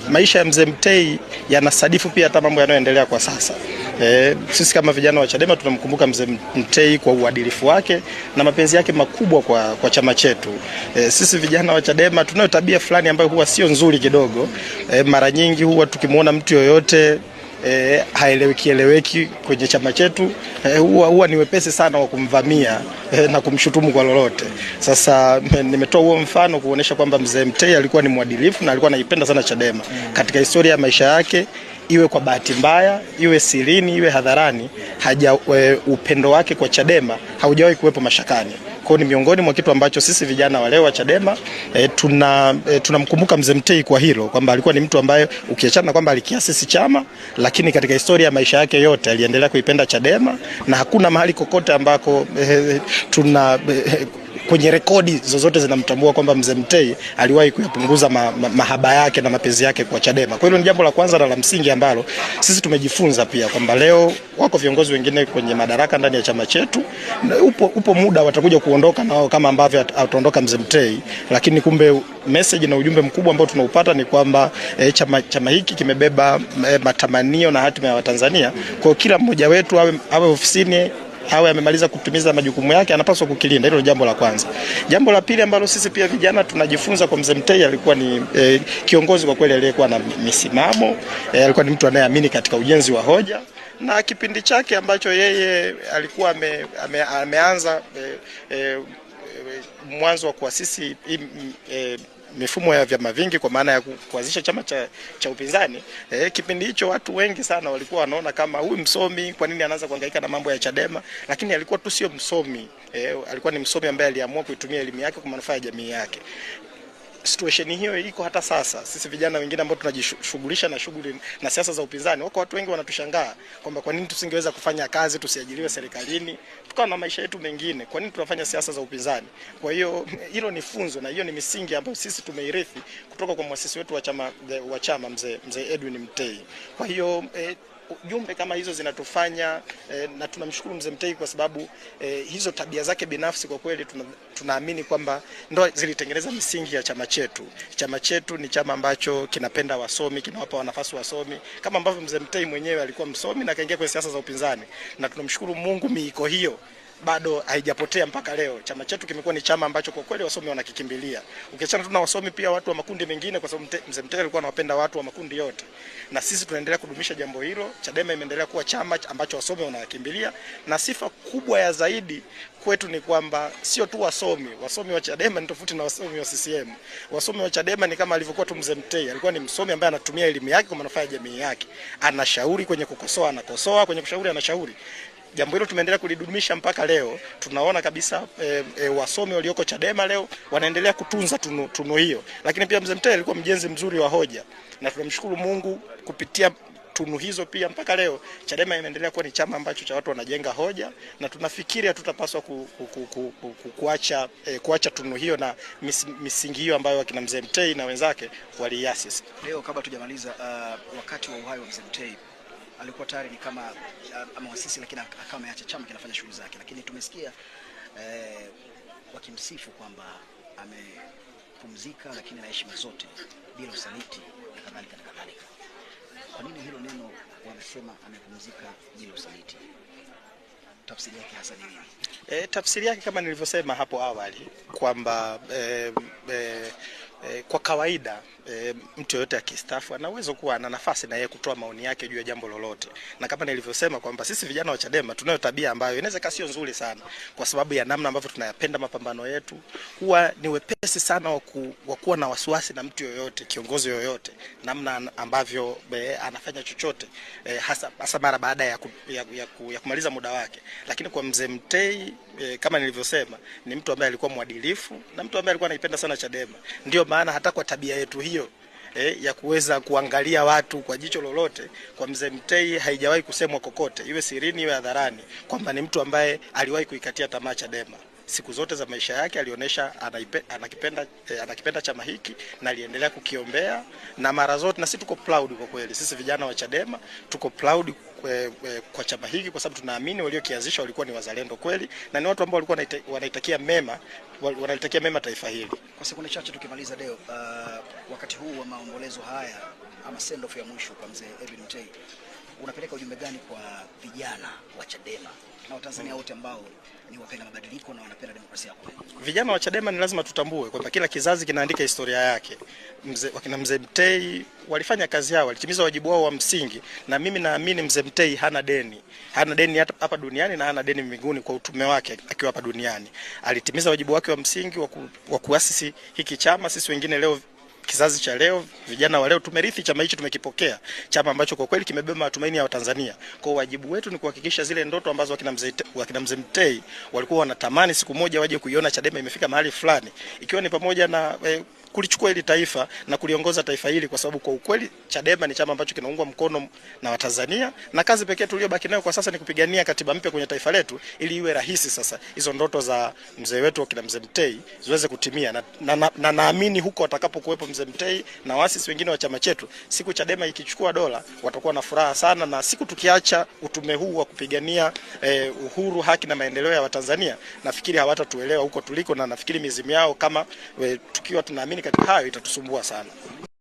maisha ya Mzee Mtei yanasadifu pia hata mambo yanayoendelea kwa sasa. Sisi kama vijana wa Chadema tunamkumbuka Mzee Mtei kwa uadilifu wake na mapenzi yake makubwa kwa chama chetu. Sisi vijana wa Chadema tunayo tabia fulani ambayo huwa sio nzuri kidogo. Mara nyingi huwa tukimwona mtu yoyote haeleweki kwenye chama chetu, huwa ni wepesi sana wa kumvamia na kumshutumu kwa lolote. Sasa nimetoa huo mfano kuonesha kwamba Mzee Mtei alikuwa ni mwadilifu na alikuwa anaipenda sana Chadema. Katika historia ya maisha yake, iwe kwa bahati mbaya, iwe sirini, iwe hadharani, upendo wake kwa Chadema haujawahi kuwepo mashakani. Kwa ni miongoni mwa kitu ambacho sisi vijana wa leo wa Chadema tunamkumbuka Mzee Mtei kwa hilo, kwamba alikuwa ni mtu ambaye ukiachana kwamba alikiasisi chama, lakini katika historia ya maisha yake yote aliendelea kuipenda Chadema, na hakuna mahali kokote ambako kwenye rekodi zozote zinamtambua kwamba Mzee Mtei aliwahi kuyapunguza mahaba yake na mapenzi yake kwa Chadema. Kwa hiyo ni jambo la kwanza na la msingi ambalo sisi tumejifunza pia, kwamba leo wako viongozi wengine kwenye madaraka ndani ya chama chetu, upo muda watakuja kuondoka na wao kama ambavyo ataondoka Mzee Mtei, lakini kumbe message na ujumbe mkubwa ambao tunaupata ni kwamba chama hiki kimebeba matamanio na hatima ya Watanzania. Kwa kila mmoja wetu awe ofisini, awe amemaliza kutimiza majukumu yake, anapaswa kukilinda. Hilo jambo la kwanza. Jambo la pili ambalo sisi pia vijana tunajifunza kwa Mzee Mtei, alikuwa ni kiongozi kwa kweli aliyekuwa na misimamo, alikuwa ni mtu anayeamini katika ujenzi wa hoja, na kipindi chake ambacho yeye alikuwa ameanza mwanzo wa kuasisi mifumo ya vyama vingi, kwa maana ya kuanzisha chama cha upinzani. Kipindi hicho watu wengi sana walikuwa wanaona kama huyu msomi, kwa nini anaanza kuhangaika na mambo ya Chadema? Lakini alikuwa tu sio msomi, alikuwa ni msomi ambaye aliamua kuitumia elimu yake kwa manufaa ya jamii yake. Situation hiyo iko hata sasa. Sisi vijana wengine ambao tunajishughulisha na shughuli na siasa za upinzani, wako watu wengi wanatushangaa kwamba kwa nini tusingeweza kufanya kazi, tusiajiriwe serikalini, tukawa na maisha yetu mengine, kwa nini tunafanya siasa za upinzani? Kwa hiyo hilo ni funzo na hiyo ni misingi ambayo sisi tumeirithi kutoka kwa muasisi wetu wa chama Mzee Edwin Mtei. Kwa hiyo jumbe kama hizo zinatufanya na tunamshukuru Mzee Mtei kwa sababu hizo tabia zake binafsi kwa kweli tunaamini kwamba ndo zilitengeneza misingi ya chama chetu. Chama chetu ni chama ambacho kinapenda wasomi, kinawapa nafasi wasomi, kama ambavyo Mzee Mtei mwenyewe alikuwa msomi na kaingia kwenye siasa za upinzani, na tunamshukuru Mungu miiko hiyo bado haijapotea mpaka leo. Chama chetu kimekuwa ni chama ambacho kwa kweli wasomi wanakikimbilia. Ukiachana tu na wasomi, pia watu wa makundi mengine, kwa sababu Mzee Mtei alikuwa anawapenda watu wa makundi yote. Na sisi tunaendelea kudumisha jambo hilo. Chadema imeendelea kuwa chama ambacho wasomi wanakimbilia, na sifa kubwa ya zaidi kwetu ni kwamba sio tu wasomi wa Chadema ni tofauti na wasomi wa CCM. Wasomi wa Chadema ni kama alivyokuwa tu Mzee Mtei, alikuwa ni msomi ambaye anatumia elimu yake kwa manufaa ya jamii yake. Anashauri kwenye kukosoa, anakosoa, kwenye kushauri anashauri. Jambo hilo tumeendelea kulidumisha mpaka leo. Tunaona kabisa wasomi walioko Chadema leo wanaendelea kutunza tunu hiyo. Lakini pia Mzee Mtei alikuwa mjenzi mzuri wa hoja, na tunamshukuru Mungu kupitia tunu hizo pia mpaka leo Chadema imeendelea kuwa ni chama ambacho cha watu wanajenga hoja, na tunafikiri hatutapaswa kuacha tunu hiyo na misingi hiyo ambayo wakina Mzee Mtei na wenzake waliasisi. Leo kabla tujamaliza, wakati wa uhai wa Mzee Mtei alikuwa tayari ni kama amewasisi, lakini akawa ameacha chama kinafanya shughuli zake, lakini tumesikia wakimsifu kwamba amepumzika lakini na heshima zote bila usaliti na kadhalika na kadhalika. Kwa nini hilo neno wanasema amepumzika bila usaliti? Tafsiri yake hasa ni nini? Tafsiri yake kama nilivyosema hapo awali kwamba kwa kawaida mtu yote akistaafu ana uwezo kuwa na nafasi na yeye kutoa maoni yake juu ya jambo lolote. Na kama nilivyosema kwamba sisi vijana wa Chadema tunayo tabia ambayo inaweza kasi sio nzuri sana, kwa sababu ya namna ambavyo tunayapenda mapambano yetu. Huwa ni wepesi sana wa kuwa na wasiwasi na mtu yoyote, kiongozi yoyote, namna ambavyo anafanya chochote, hasa mara baada ya kumaliza muda wake. Lakini kwa Mzee Mtei, kama nilivyosema, ni mtu ambaye alikuwa mwadilifu na mtu ambaye alikuwa anaipenda sana Chadema. Ndio maana hata kwa tabia yetu hiyo ya kuweza kuangalia watu kwa jicho lolote, kwa Mzee Mtei haijawahi kusemwa kokote, iwe sirini iwe hadharani, kwamba ni mtu ambaye aliwahi kuikatia tamaa Chadema. siku zote za maisha yake alionyesha anakipenda chama hiki na aliendelea kukiombea, na mara zote, na sisi tuko proud kwa kweli. Sisi vijana wa Chadema tuko proud kwa chama hiki kwa sababu tunaamini waliokianzisha walikuwa ni wazalendo kweli na ni watu ambao walikuwa wanaitakia mema taifa hili. Kwa sekunde chache tukimaliza leo, wakati huu wa maombolezo haya ama send off ya mwisho kwa mzee Edwin Mtei, unapeleka ujumbe gani kwa vijana wa Chadema na Watanzania wote ambao ni wapenda mabadiliko na wanapenda demokrasia kweli? Vijana wa Chadema ni lazima tutambue kwamba kila kizazi kinaandika historia yake. Wakina mzee Mtei walifanya kazi yao, walitimiza wajibu wao wa msingi, na mimi naamini mzee Mtei hana deni hapa duniani na hana deni mbinguni kwa utume wake akiwa hapa duniani. Alitimiza wajibu wake wa msingi wa kuasisi hiki chama. Sisi wengine leo, kizazi cha leo, vijana wa leo, tumerithi chama hichi, tumekipokea chama ambacho kwa kweli kimebeba matumaini ya Watanzania. Kwa wajibu wetu ni kuhakikisha zile ndoto ambazo wakina mzee Mtei walikuwa wanatamani siku moja waje kuiona Chadema imefika mahali fulani, ikiwa ni pamoja na kulichukua hili taifa na kuliongoza taifa hili, kwa sababu kwa ukweli Chadema ni chama ambacho kinaungwa mkono na Watanzania, na kazi pekee tuliyobaki nayo kwa sasa ni kupigania katiba mpya kwenye taifa letu ili iwe rahisi sasa hizo ndoto za mzee wetu wakina mzee Mtei ziweze kutimia, na naamini huko watakapokuwepo mzee Mtei na waasisi wengine wa chama chetu, siku Chadema ikichukua dola watakuwa na furaha sana, na siku tukiacha utume huu wa kupigania uhuru, haki na maendeleo ya Watanzania, nafikiri hawatatuelewa huko tuliko, na nafikiri mizimu yao kama tukiwa tunaamini katika hayo itatusumbua sana.